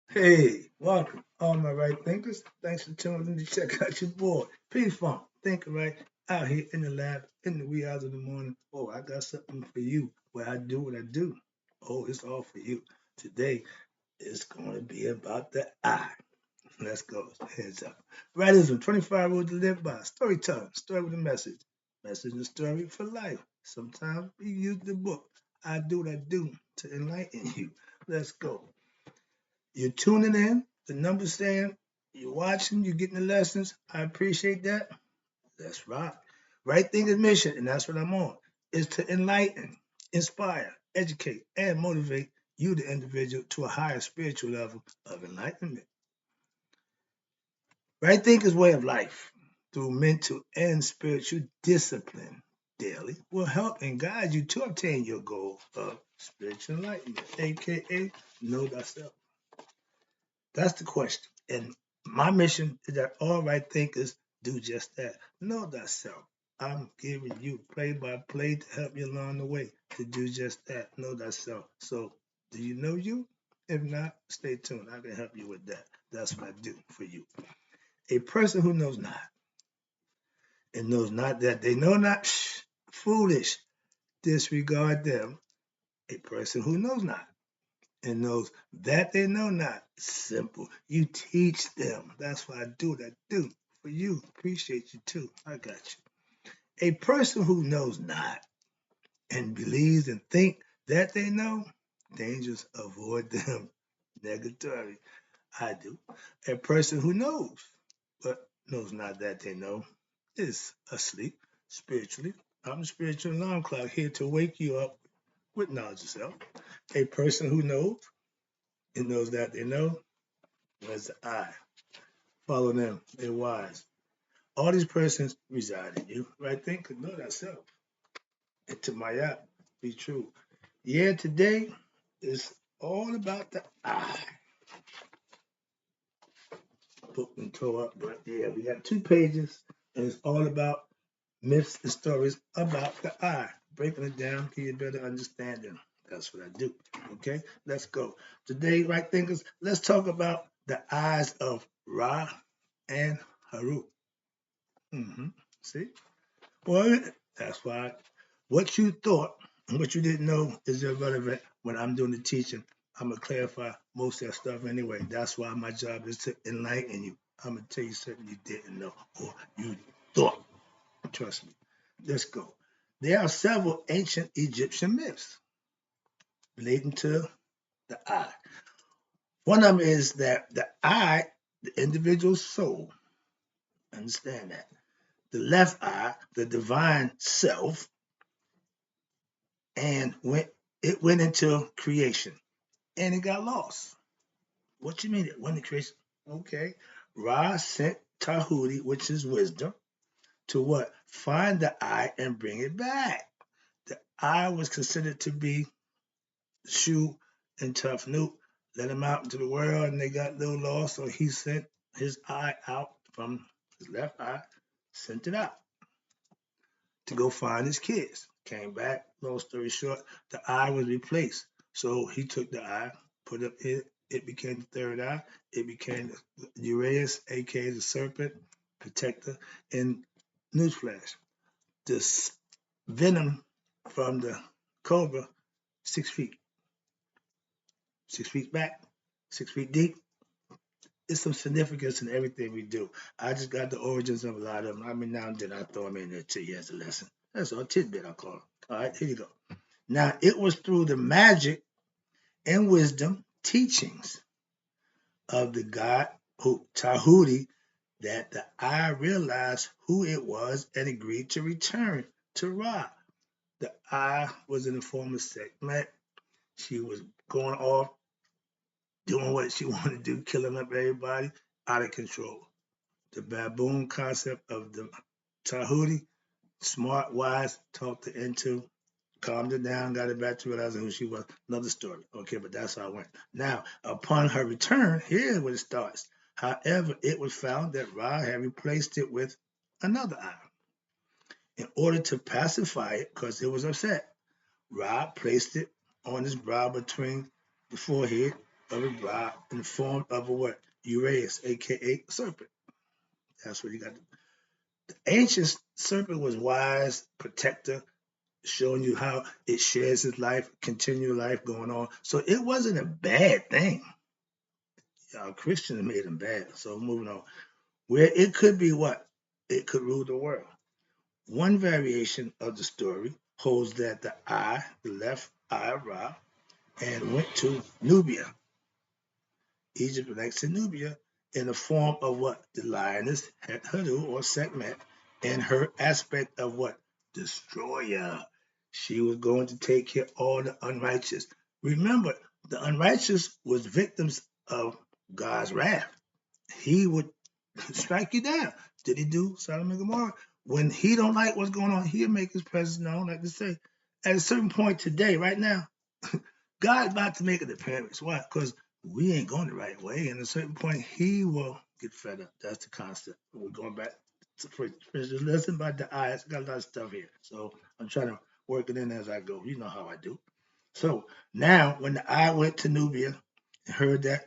Hey, welcome, all my right thinkers. Thanks for tuning in to check out your boy, P Funk, thinker right out here in the lab in the wee hours of the morning. Oh, I got something for you where I do what I do. Oh, it's all for you. Today it's going to be about the I. Let's go. Hands up. Writism, 25 rules to live by. Storytelling, story with a message. Message and story for life. Sometimes we use the book. I do what I do to enlighten you. Let's go. You're tuning in, the numbers saying you're watching, you're getting the lessons. I appreciate that. That's right. Right thing is mission, and that's what I'm on, is to enlighten, inspire, educate, and motivate you, the individual, to a higher spiritual level of enlightenment. Right thinkers way of life through mental and spiritual discipline daily will help and guide you to obtain your goal of spiritual enlightenment, aka know thyself. That's the question. And my mission is that all right thinkers do just that. Know thyself. I'm giving you play by play to help you along the way to do just that. Know thyself. So, do you know you? If not, stay tuned. I can help you with that. That's what I do for you. A person who knows not and knows not that they know not, foolish, disregard them. A person who knows not and knows that they know not. Simple. You teach them. That's what I do. What I do for you. Appreciate you too. I got you. A person who knows not and believes and think that they know, dangers avoid them. Negatory. I do. A person who knows but knows not that they know is asleep spiritually. I'm a spiritual alarm clock here to wake you up with knowledge of self. A person who knows and knows that they know. That's the I. Follow them. They're wise. All these persons reside in you, right? Think, know thyself. And to my app, be true. Yeah, today is all about the I. Book and tore up, but yeah, we got 2 pages, and it's all about myths and stories about the I. Breaking it down, give you a better understanding. That's what I do. Okay, let's go. Today, right thinkers, let's talk about the eyes of Ra and Heru. See? Well, that's why what you thought and what you didn't know is irrelevant when I'm doing the teaching. I'm going to clarify most of that stuff anyway. That's why my job is to enlighten you. I'm going to tell you something you didn't know or you thought. Trust me. Let's go. There are several ancient Egyptian myths relating to the I. One of them is that the I, the individual soul, understand that. The left eye, the divine self, and it went into creation and it got lost. What you mean it went into creation? Okay. Ra sent Tahuti, which is wisdom, to what? Find the eye and bring it back. The eye was considered to be Shu and Tufnut. Let them out into the world and they got a little lost, so he sent his eye out from his left eye, sent it out to go find his kids. Came back, long story short, the eye was replaced. So he took the eye, put it became the third eye. It became Uraeus, aka the serpent, protector. And newsflash, this venom from the cobra, 6 feet. 6 feet back, 6 feet deep. It's some significance in everything we do. I just got the origins of a lot of them. I mean, now and then I throw them in there to you as a lesson. That's all, tidbit I call it. All right, here you go. Now, it was through the magic and wisdom teachings of the god Tahuti that the eye realized who it was and agreed to return to Ra. The eye was in the form of segment. She was going off, doing what she wanted to do, killing up everybody, out of control. The baboon concept of the Tahuti, smart, wise, talked her into, calmed her down, got her back to realizing who she was. Another story. Okay, but that's how it went. Now, upon her return, here's where it starts. However, it was found that Ra had replaced it with another eye. In order to pacify it, because it was upset, Ra placed it on his brow between the forehead of a Ra in the form of a what? Uraeus, aka serpent. That's what you got. The ancient serpent was wise, protector, showing you how it shares its life, continual life going on. So it wasn't a bad thing. Y'all Christians made him bad. So moving on. Where it could be what? It could rule the world. One variation of the story holds that the left eye Ra, and went to Nubia, Egypt next to Nubia, in the form of what? The lioness Heru or Sekhmet, and her aspect of what? Destroyer. She was going to take care of all the unrighteous. Remember, the unrighteous was victims of God's wrath. He would strike you down. Did he do Sodom and Gomorrah? When he don't like what's going on, he'll make his presence known. Like I say, at a certain point today, right now, God's about to make an appearance. Why? Because we ain't going the right way. And at a certain point, he will get fed up. That's the concept. We're going back to finish this lesson about the eyes. Got a lot of stuff here. So I'm trying to work it in as I go. You know how I do. So now, when the eye went to Nubia and heard that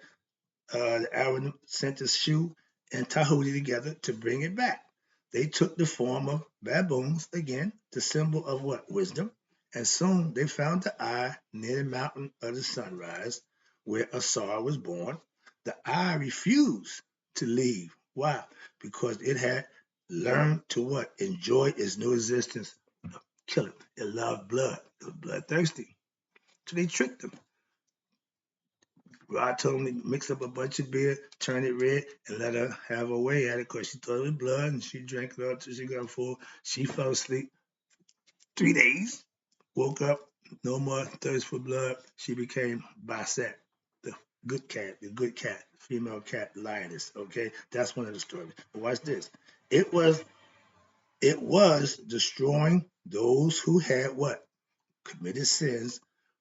the Aaron sent the shoe and Tahuti together to bring it back. They took the form of baboons again, the symbol of what? Wisdom. And soon they found the eye near the mountain of the sunrise, where Asar was born. The eye refused to leave. Why? Because it had learned to what? Enjoy its new existence. Kill it. It loved blood. It was bloodthirsty. So they tricked them. Rod told me to mix up a bunch of beer, turn it red, and let her have her way at it because she thought it was blood, and she drank it all until she got full. She fell asleep 3 days, woke up, no more thirst for blood. She became Basset, the good cat, female cat, lioness. Okay, that's one of the stories. But watch this. It was destroying those who had what? Committed sins,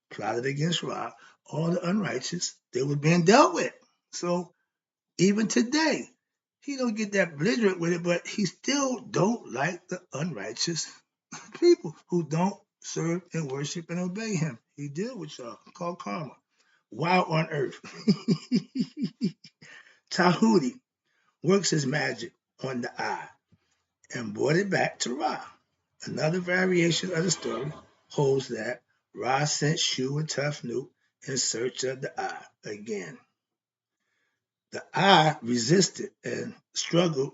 plotted against Ra, all the unrighteous, they were being dealt with. So even today, he don't get that belligerent with it, but he still don't like the unrighteous people who don't serve and worship and obey him. He deal with y'all, called karma. While on earth, Tahuti works his magic on the eye and brought it back to Ra. Another variation of the story holds that Ra sent Shu and Tufnut in search of the eye again. The eye resisted and struggled,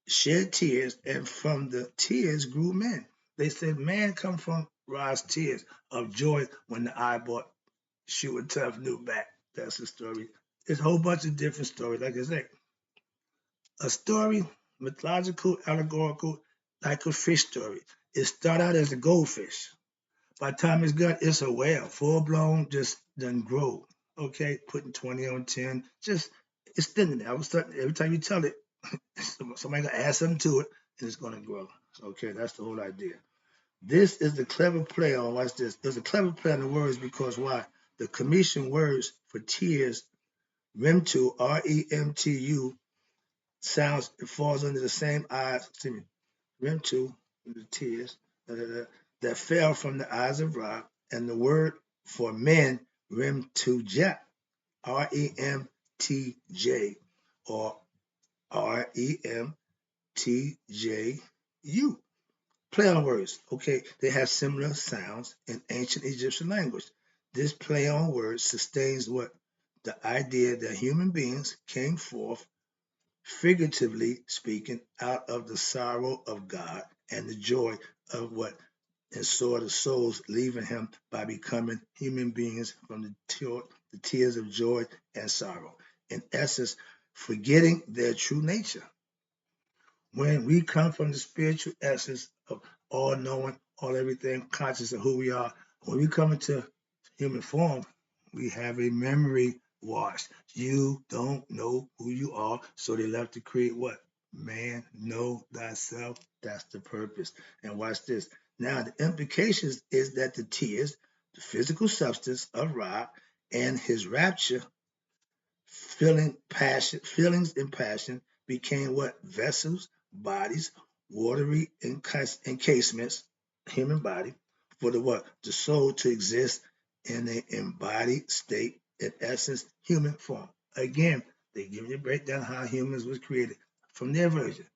shed tears, and from the tears grew men. They said man come from Ra's tears of joy when the eye brought Shu and Tufnut back. That's the story. There's a whole bunch of different stories. Like I say, a story, mythological, allegorical, like a fish story. It started out as a goldfish. By the time it's done, it's a whale, full blown, just done grow. Okay, putting 20 on 10, just extending it. I was starting, every time you tell it, somebody gonna add something to it, and it's gonna grow. Okay, that's the whole idea. This is the clever play on. Watch this. There's a clever play on the words because why? The Commission words for tears, remtu, remtu, sounds. It falls under the same eyes. Excuse me, remtu, the tears. Da, da, da, that fell from the eyes of Ra, and the word for men, Remtujat, Remtj, or Remtju. Play on words, okay? They have similar sounds in ancient Egyptian language. This play on words sustains what? The idea that human beings came forth, figuratively speaking, out of the sorrow of God and the joy of what? And saw the souls leaving him by becoming human beings from the tears of joy and sorrow. In essence, forgetting their true nature. When we come from the spiritual essence of all knowing, all everything, conscious of who we are, when we come into human form, we have a memory wash. You don't know who you are, so they left to create what? Man, know thyself. That's the purpose. And watch this. Now, the implications is that the tears, the physical substance of Ra, and his rapture, feelings and passion became what? Vessels, bodies, watery encasements, human body, for the what? The soul to exist in an embodied state in essence, human form. Again, they give you a breakdown how humans was created from their version.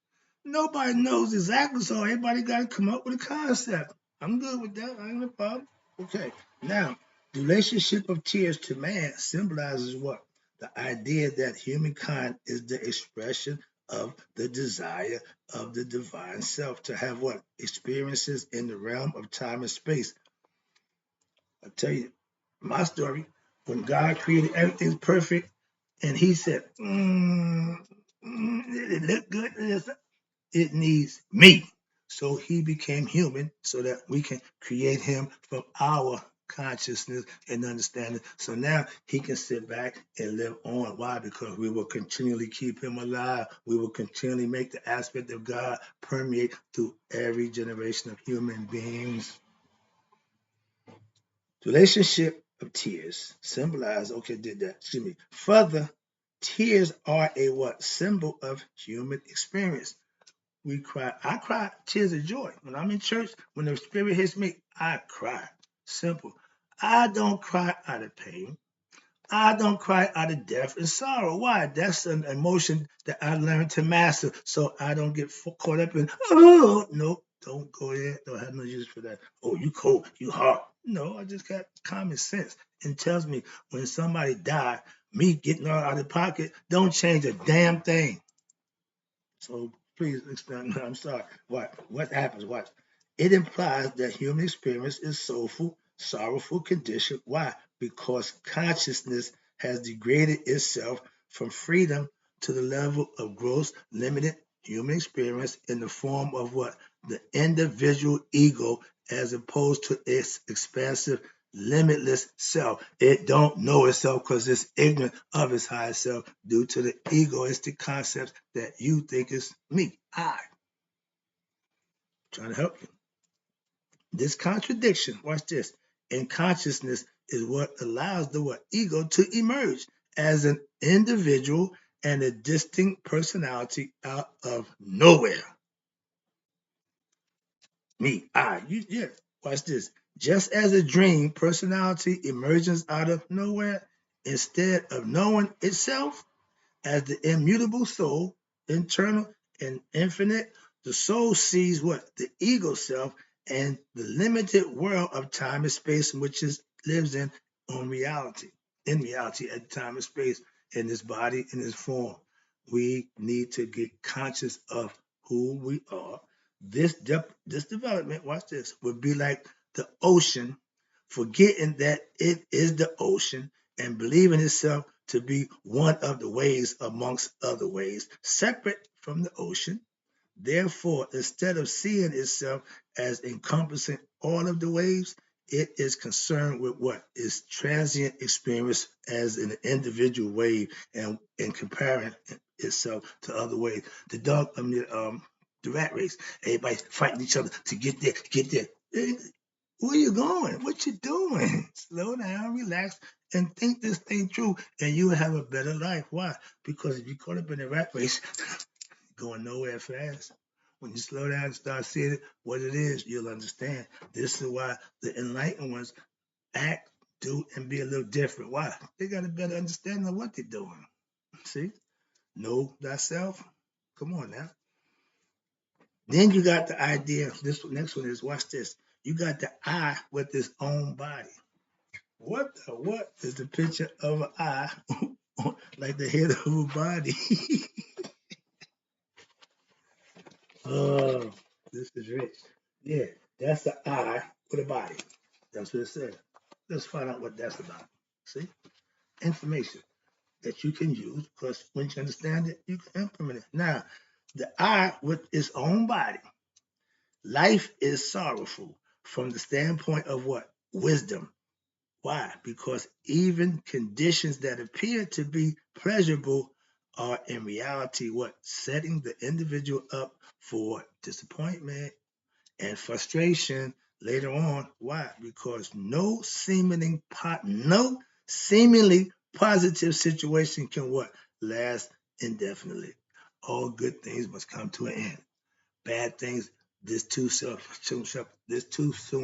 Nobody knows exactly, so everybody got to come up with a concept. I'm good with that. I ain't no problem. Okay. Now, the relationship of tears to man symbolizes what? The idea that humankind is the expression of the desire of the divine self to have what? Experiences in the realm of time and space. I tell you, my story, when God created everything perfect, and he said, it looked good, it needs me. So he became human so that we can create him from our consciousness and understanding. So now he can sit back and live on. Why? Because we will continually keep him alive. We will continually make the aspect of God permeate through every generation of human beings. Relationship of tears symbolize, okay, did that, excuse me. Further, tears are a what? Symbol of human experience. We cry. I cry tears of joy. When I'm in church, when the spirit hits me, I cry. Simple. I don't cry out of pain. I don't cry out of death and sorrow. Why? That's an emotion that I learned to master so I don't get caught up in, oh, no, don't go there. Don't have no use for that. Oh, you cold, you hard. No, I just got common sense and tells me when somebody died, me getting out of pocket don't change a damn thing. So please explain. I'm sorry. What happens? What? It implies that human experience is soulful, sorrowful condition. Why? Because consciousness has degraded itself from freedom to the level of gross, limited human experience in the form of what? The individual ego as opposed to its expansive limitless self. It don't know itself because it's ignorant of its higher self due to the egoistic concepts that you think is me. Trying to help you. This contradiction, watch this, in consciousness is what allows the what ego to emerge as an individual and a distinct personality out of nowhere. Me, yeah. Watch this. Just as a dream personality emerges out of nowhere, instead of knowing itself as the immutable soul, internal and infinite, the soul sees what? The ego self and the limited world of time and space in which it lives in reality at time and space, in this body, in this form. We need to get conscious of who we are. This development, watch this, would be like the ocean, forgetting that it is the ocean and believing itself to be one of the waves amongst other waves, separate from the ocean. Therefore, instead of seeing itself as encompassing all of the waves, it is concerned with what is transient experience as an individual wave and in comparing itself to other waves. The rat race, everybody's fighting each other to get there, get there. Where you going? What you doing? Slow down, relax, and think this thing through, and you will have a better life. Why? Because if you caught up in a rat race, going nowhere fast. When you slow down and start seeing it, what it is, you'll understand. This is why the enlightened ones act, do, and be a little different. Why? They got a better understanding of what they're doing. See? Know thyself. Come on now. Then you got the idea. This next one is, watch this. You got the eye with its own body. What is the picture of an eye like the head of a body? Oh, this is rich. Yeah, that's the eye with a body. That's what it said. Let's find out what that's about. See? Information that you can use because once you understand it, you can implement it. Now, the eye with its own body. Life is sorrowful from the standpoint of what? Wisdom. Why? Because even conditions that appear to be pleasurable are in reality what? Setting the individual up for disappointment and frustration later on. Why? Because no seemingly positive situation can what? Last indefinitely. All good things must come to an end. Bad things, this too soon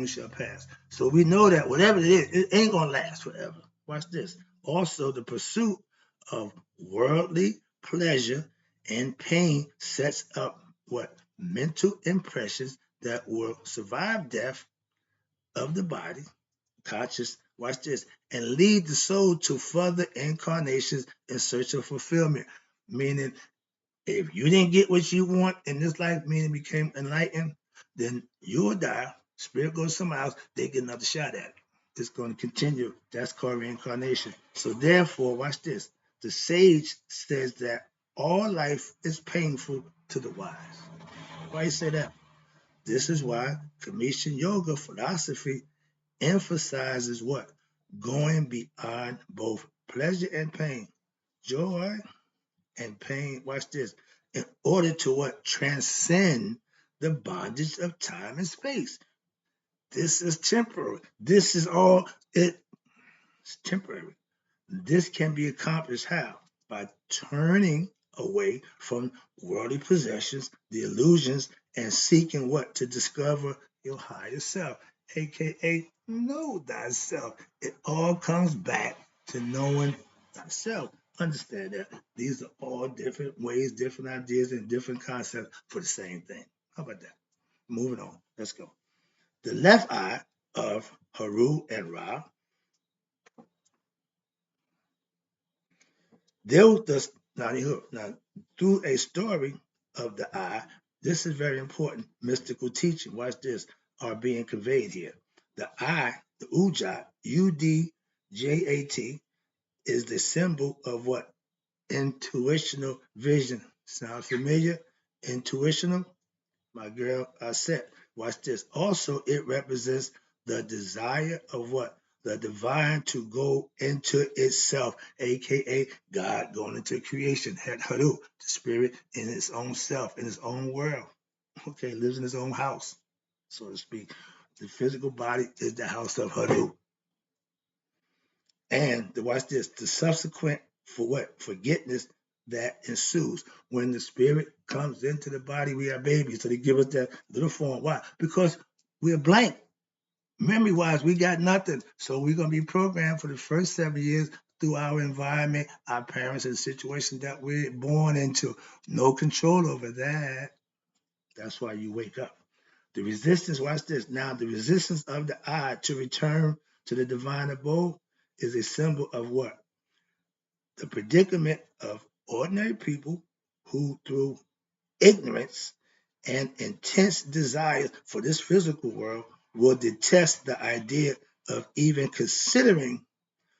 shall pass. So we know that whatever it is, it ain't gonna last forever. Watch this. Also, the pursuit of worldly pleasure and pain sets up what mental impressions that will survive death of the body, conscious, watch this, and lead the soul to further incarnations in search of fulfillment. Meaning, if you didn't get what you want in this life, meaning became enlightened, then you'll die. Spirit goes somewhere else, they get another shot at it. It's going to continue. That's called reincarnation. So therefore, watch this. The sage says that all life is painful to the wise. Why you say that? This is why Commission Yoga philosophy emphasizes what? Going beyond both pleasure and pain. Joy and pain, watch this, in order to what? Transcend the bondage of time and space. This is temporary. This is all it's temporary. This can be accomplished how? By turning away from worldly possessions, the illusions, and seeking what? To discover your higher self, aka know thyself. It all comes back to knowing thyself. Understand that these are all different ways, different ideas, and different concepts for the same thing. How about that? Moving on. Let's go. The left eye of Heru and Ra. Now, through a story of the eye, this is very important. Mystical teaching, watch this, are being conveyed here. The eye, the Ujat, Udjat, is the symbol of what? Intuitional vision. Sound familiar? Intuitional? My girl, I said, watch this. Also, it represents the desire of what? The divine to go into itself, aka God going into creation, Heru, the spirit in its own self, in its own world. Okay, lives in its own house, so to speak. The physical body is the house of Heru. And watch this, the subsequent for what? Forgetfulness that ensues. When the spirit comes into the body, we are babies. So they give us that little form. Why? Because we're blank. Memory wise, we got nothing. So we're going to be programmed for the first 7 years through our environment, our parents, and the situation that we're born into. No control over that. That's why you wake up. The resistance, watch this. Now, the resistance of the eye to return to the divine abode is a symbol of what? The predicament of ordinary people who, through ignorance and intense desires for this physical world, will detest the idea of even considering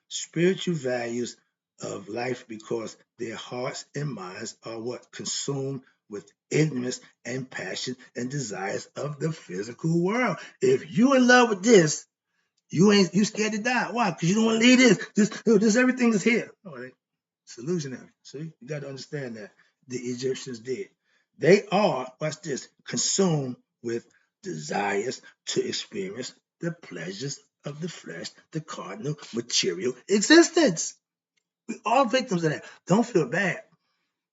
spiritual values of life because their hearts and minds are what? Consumed with ignorance and passion and desires of the physical world. If you in love with this, you scared to die. Why? Because you don't want to leave this. This everything is here. All right. It's illusionary. See, you got to understand that the Egyptians did. They are, watch this, consumed with desires to experience the pleasures of the flesh, the cardinal material existence. We all victims of that. Don't feel bad.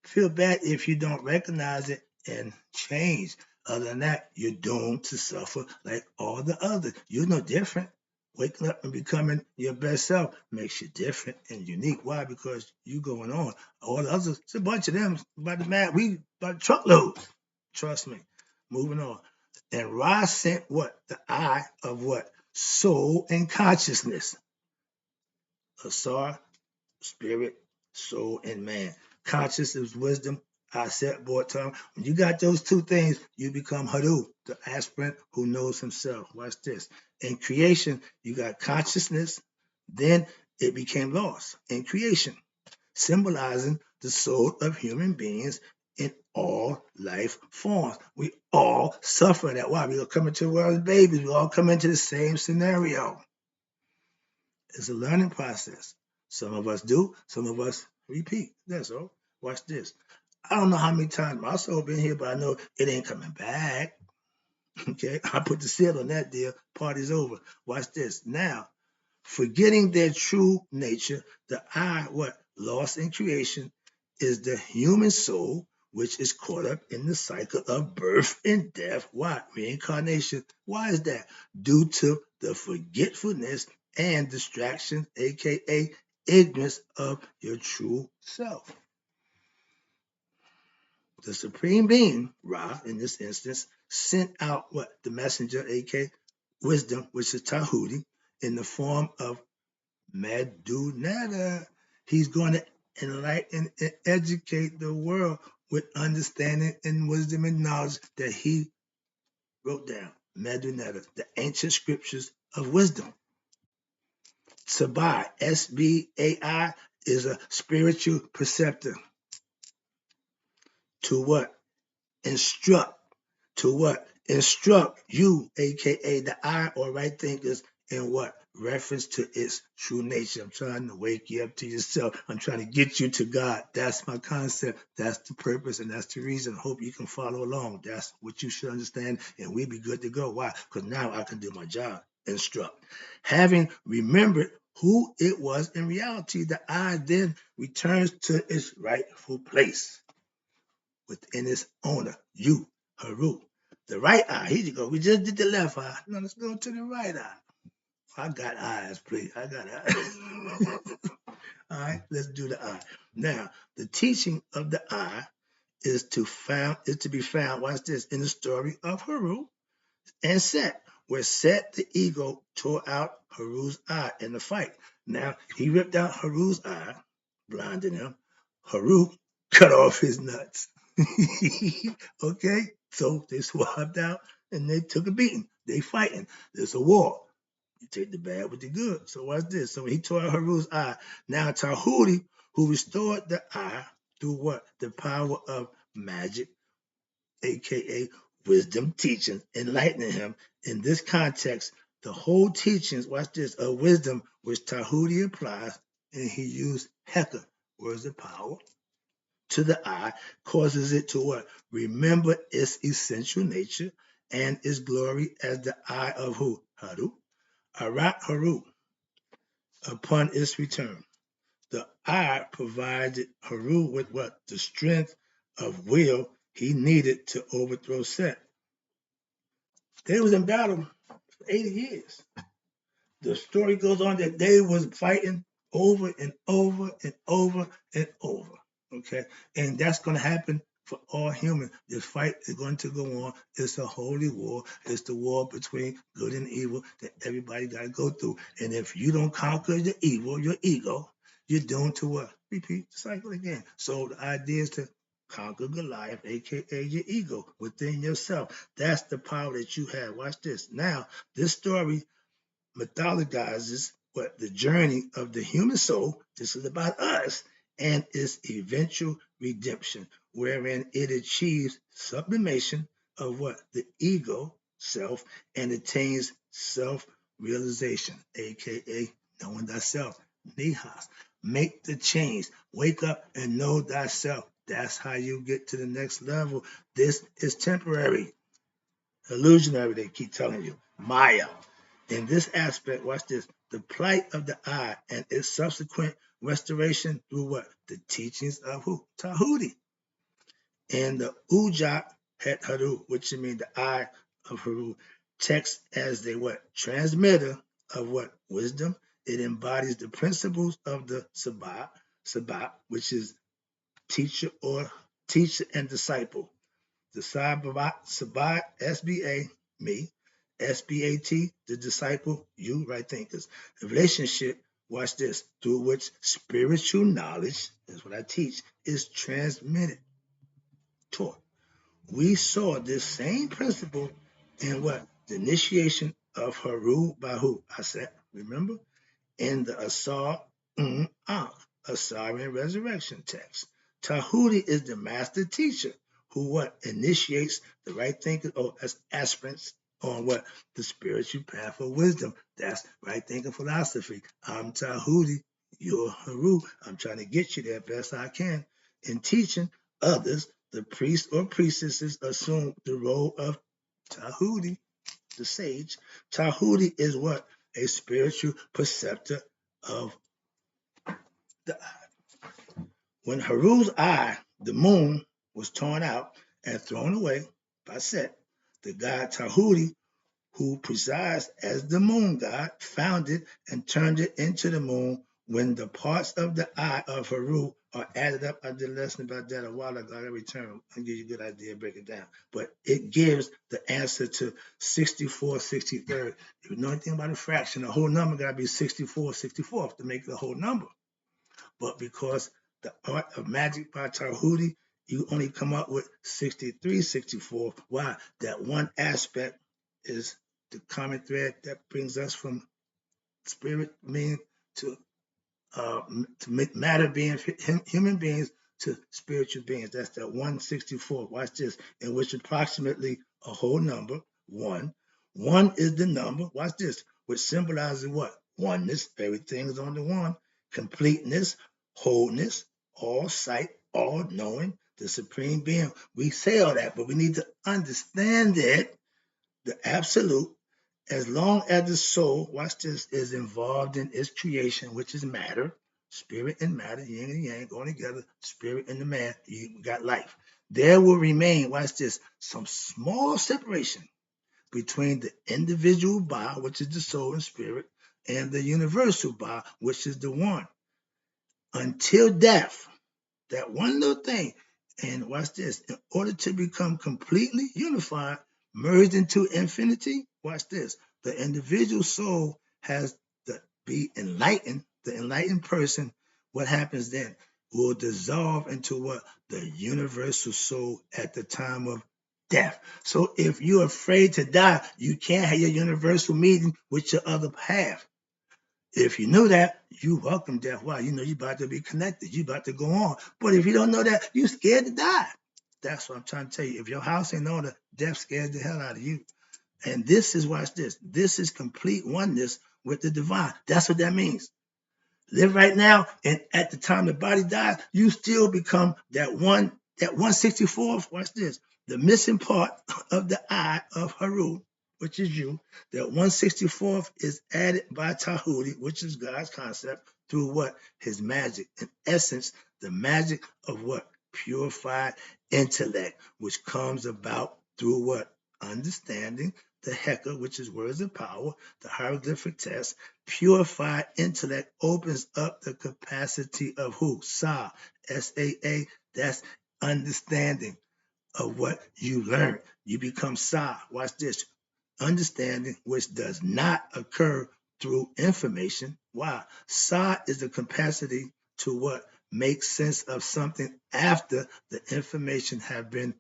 Feel bad if you don't recognize it and change. Other than that, you're doomed to suffer like all the others. You're no different. Waking up and becoming your best self makes you different and unique. Why? Because you going on. All the others, it's a bunch of them. About the mad, we about truckloads. Trust me. Moving on. And Ra sent what? The eye of what? Soul and consciousness. Asar, spirit, soul, and man. Consciousness, wisdom, I set board term. When you got those two things, you become Heru, the aspirant who knows himself. Watch this. In creation, you got consciousness, then it became lost in creation, symbolizing the soul of human beings in all life forms. We all suffer that. Why? We all come into the world as babies. We all come into the same scenario. It's a learning process. Some of us do, some of us repeat. That's all. Watch this. I don't know how many times my soul been here, but I know it ain't coming back. Okay, I put the seal on that deal. Party's over. Watch this. Now, forgetting their true nature, the I, what? Lost in creation, is the human soul, which is caught up in the cycle of birth and death. Why? Reincarnation. Why is that? Due to the forgetfulness and distraction, aka ignorance of your true self. The Supreme Being, Ra, in this instance, sent out what? The messenger, aka wisdom, which is Tahuti, in the form of Medunata. He's going to enlighten and educate the world with understanding and wisdom and knowledge that he wrote down. Medunata, the ancient scriptures of wisdom. Sabai, S-B-A-I, is a spiritual preceptor to what? Instruct. To what? Instruct you, aka the I or right thinkers, in what? Reference to its true nature. I'm trying to wake you up to yourself. I'm trying to get you to God. That's my concept. That's the purpose, and that's the reason. Hope you can follow along. That's what you should understand, and we'll be good to go. Why? Because now I can do my job. Instruct. Having remembered who it was in reality, the I then returns to its rightful place within its owner, you, Heru. The right eye, here you go. We just did the left eye. Now let's go to the right eye. I got eyes, please. I got eyes. All right, let's do the eye. Now, the teaching of the eye is to be found, watch this, in the story of Heru and Set, where Set the ego tore out Heru's eye in the fight. Now, he ripped out Heru's eye, blinded him. Heru cut off his nuts. Okay, so they swapped out and they took a beating. They fighting. There's a war. You take the bad with the good. So what's this? So he tore out Haru's eye. Now Tahuti, who restored the eye through what? The power of magic, aka wisdom teaching, enlightening him. In this context, the whole teachings, watch this, of wisdom, which Tahuti applies, and he used Heka, words of power, to the eye, causes it to what? Remember its essential nature and its glory as the eye of who? Haru. Arat Haru, upon its return. The eye provided Haru with what? The strength of will he needed to overthrow Set. They was in battle for 80 years. The story goes on that they was fighting over and over and over and over. Okay, and that's going to happen for all humans. This fight is going to go on. It's a holy war. It's the war between good and evil that everybody got to go through. And if you don't conquer the evil, your ego, you're doomed to what? Repeat the cycle again. So the idea is to conquer Goliath, aka your ego within yourself. That's the power that you have. Watch this. Now, this story mythologizes what the journey of the human soul, this is about us, and its eventual redemption, wherein it achieves sublimation of what? The ego self and attains self-realization, aka knowing thyself. Nihas. Make the change. Wake up and know thyself. That's how you get to the next level. This is temporary, illusionary, they keep telling you. Maya. In this aspect, watch this, the plight of the eye and its subsequent restoration through what? The teachings of who? Tahuti. And the Ujat Het Haru, which means the eye of Haru, text as the what? Transmitter of what? Wisdom. It embodies the principles of the Sabat, which is teacher and disciple. The Sabat, S-B-A, me, S-B-A-T, the disciple, you, right thinkers. The relationship, watch this, through which spiritual knowledge, is what I teach, is transmitted, taught. We saw this same principle in what? The initiation of Haru by who? I said, remember? In the Asar Ankh, Asarian resurrection text. Tahuti is the master teacher who what? Initiates the right thinking or as aspirants on what? The spiritual path of wisdom. That's right thinking philosophy. I'm Tahuti, you're Haru. I'm trying to get you there best I can. In teaching others, the priests or priestesses assume the role of Tahuti, the sage. Tahuti is what? A spiritual preceptor of the eye. When Haru's eye, the moon, was torn out and thrown away by Set, the god Tahuti, who presides as the moon god, found it and turned it into the moon when the parts of the eye of Heru are added up. I did a lesson about that a while ago. I gotta return. I'll give you a good idea, break it down. But it gives the answer to 64 63rd. If you know anything about a fraction, the whole number gotta be 64 64th to make the whole number. But because the art of magic by Tahuti, you only come up with 63 64. Why? That one aspect is the common thread that brings us from spirit being to make matter being human beings to spiritual beings. That's that 164. Watch this, in which approximately a whole number, one. One is the number, watch this, which symbolizes what? Oneness. Everything is on the one. Completeness, wholeness, all sight, all knowing, the supreme being. We say all that, but we need to understand it, the absolute, as long as the soul, watch this, is involved in its creation, which is matter, spirit and matter, yin and yang going together, spirit and the man, you got life. There will remain, watch this, some small separation between the individual Ba, which is the soul and spirit, and the universal Ba, which is the one. Until death, that one little thing. And watch this, in order to become completely unified, merged into infinity, watch this, the individual soul has to be enlightened, the enlightened person. What happens then? Will dissolve into what? The universal soul at the time of death. So if you're afraid to die, you can't have your universal meeting with your other half. If you know that, you welcome death. Why? You know you're about to be connected. You're about to go on. But if you don't know that, you're scared to die. That's what I'm trying to tell you. If your house ain't on, death scares the hell out of you. And this is, watch this. This is complete oneness with the divine. That's what that means. Live right now, and at the time the body dies, you still become that 164th. Watch this. The missing part of the eye of Heru, which is you. That 164th is added by Tahuti, which is God's concept, through what? His magic. In essence, the magic of what? Purified intellect, which comes about through what? Understanding the Heka, which is words of power, the hieroglyphic test. Purified intellect opens up the capacity of who? Sa, S-A-A, that's understanding of what you learn. You become Sa. Watch this. Understanding, which does not occur through information. Why? Sa is the capacity to what? Make sense of something after the information have been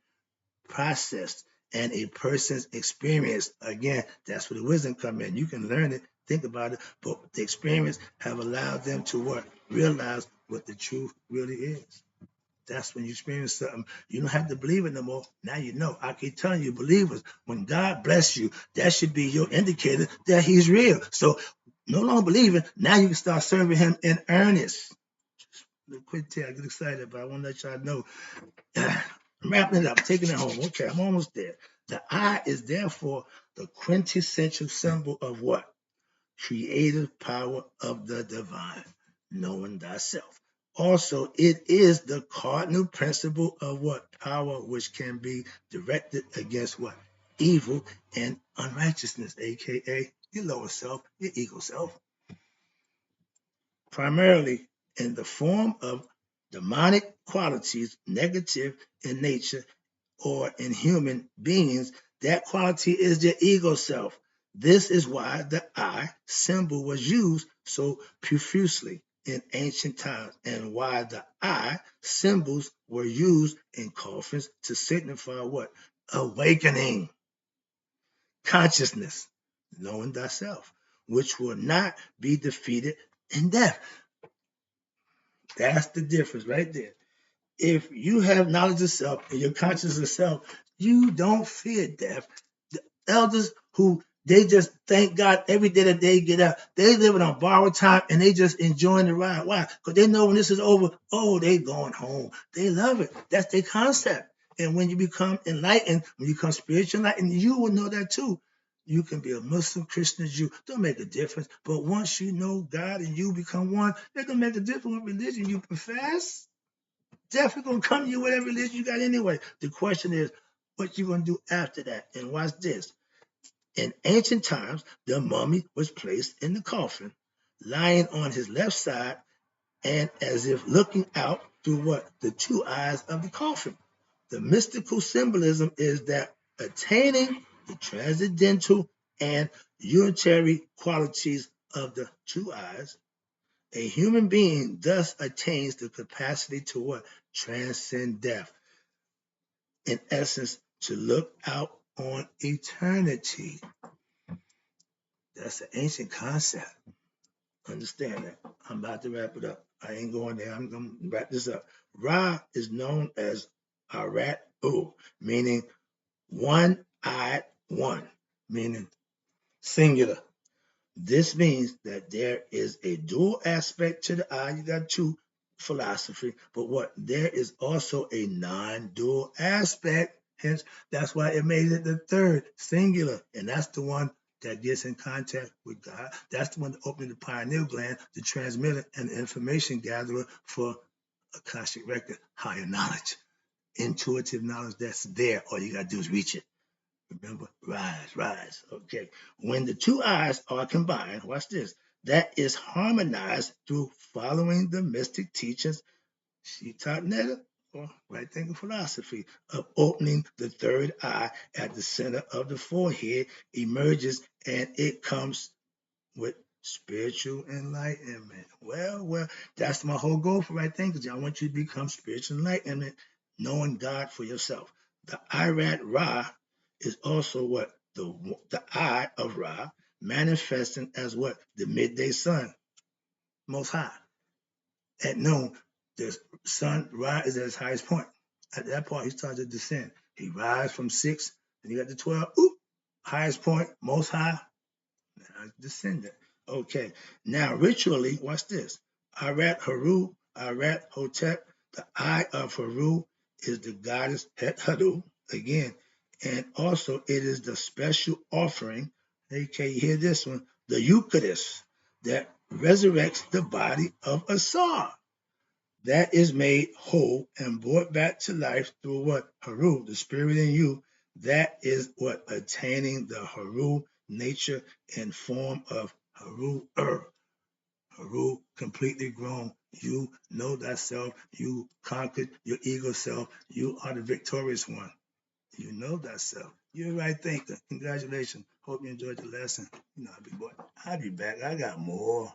processed and a person's experience. Again, that's where the wisdom come in. You can learn it, think about it, but the experience have allowed them to what? Realize what the truth really is. That's when you experience something. You don't have to believe it no more. Now you know. I keep telling you, believers, when God bless you, that should be your indicator that he's real. So no longer believing, now you can start serving him in earnest. Quit till I get excited, but I want to let y'all know. I'm wrapping it up, taking it home. Okay, I'm almost there. The eye is therefore the quintessential symbol of what? Creative power of the divine, knowing thyself. Also, it is the cardinal principle of what? Power which can be directed against what? Evil and unrighteousness, aka your lower self, your ego self. Primarily in the form of demonic qualities, negative in nature or in human beings, that quality is the ego self. This is why the eye symbol was used so profusely in ancient times, and why the eye symbols were used in coffins to signify what? Awakening, consciousness, knowing thyself, which will not be defeated in death. That's the difference right there. If you have knowledge of self and you're conscious of self, you don't fear death. The elders who they just thank God every day that they get up, they living on borrowed time and they just enjoying the ride. Why? Because they know when this is over, oh, they going home. They love it. That's their concept. And when you become enlightened, when you become spiritual enlightened, you will know that too. You can be a Muslim, Christian, Jew. Don't make a difference. But once you know God and you become one, it can make a difference what religion you profess. Definitely gonna come to you whatever religion you got anyway. The question is, what you gonna do after that? And watch this. In ancient times, the mummy was placed in the coffin. lying on his left side and as if looking out through what? The two eyes of the coffin. The mystical symbolism is that attaining the transcendental and unitary qualities of the two eyes, a human being thus attains the capacity to what? Transcend death. In essence, to look out on eternity. That's an ancient concept. Understand that. I'm about to wrap it up. I ain't going there. I'm going to wrap this up. Ra is known as Arat-U, meaning one-eyed one, meaning singular. This means that there is a dual aspect to the eye. You got two philosophy, but what? There is also a non-dual aspect. Hence, that's why it made it the third, singular. And that's the one that gets in contact with God. That's the one that opened the pineal gland, the transmitter and the information gatherer for Akashic record, higher knowledge, intuitive knowledge that's there. All you got to do is reach it. Remember, rise. Okay. When the two eyes are combined, watch this, that is harmonized through following the mystic teachings, Shitat Netta, or right thinking philosophy, of opening the third eye at the center of the forehead, emerges, and it comes with spiritual enlightenment. Well, that's my whole goal for right thinking. I want you to become spiritual enlightenment, knowing God for yourself. The Irat Ra is also what? The eye of Ra, manifesting as what? The midday sun, most high. At noon, the sun, Ra is at its highest point. At that point, he starts to descend. He rises from 6, then you got the 12, highest point, most high, descendant. Okay. Now, ritually, watch this. Arat Heru, Arat Hotep, the eye of Heru is the goddess Heru, again. And also, it is the special offering, okay, hear this one, the Eucharist, that resurrects the body of Asar. That is made whole and brought back to life through what? Heru, the spirit in you. That is what? Attaining the Heru nature and form of Heru. Heru, completely grown. You know thyself. You conquered your ego self. You are the victorious one. You know thyself. You're a right thinker. Congratulations. Hope you enjoyed the lesson. You know, I'll be back. I got more.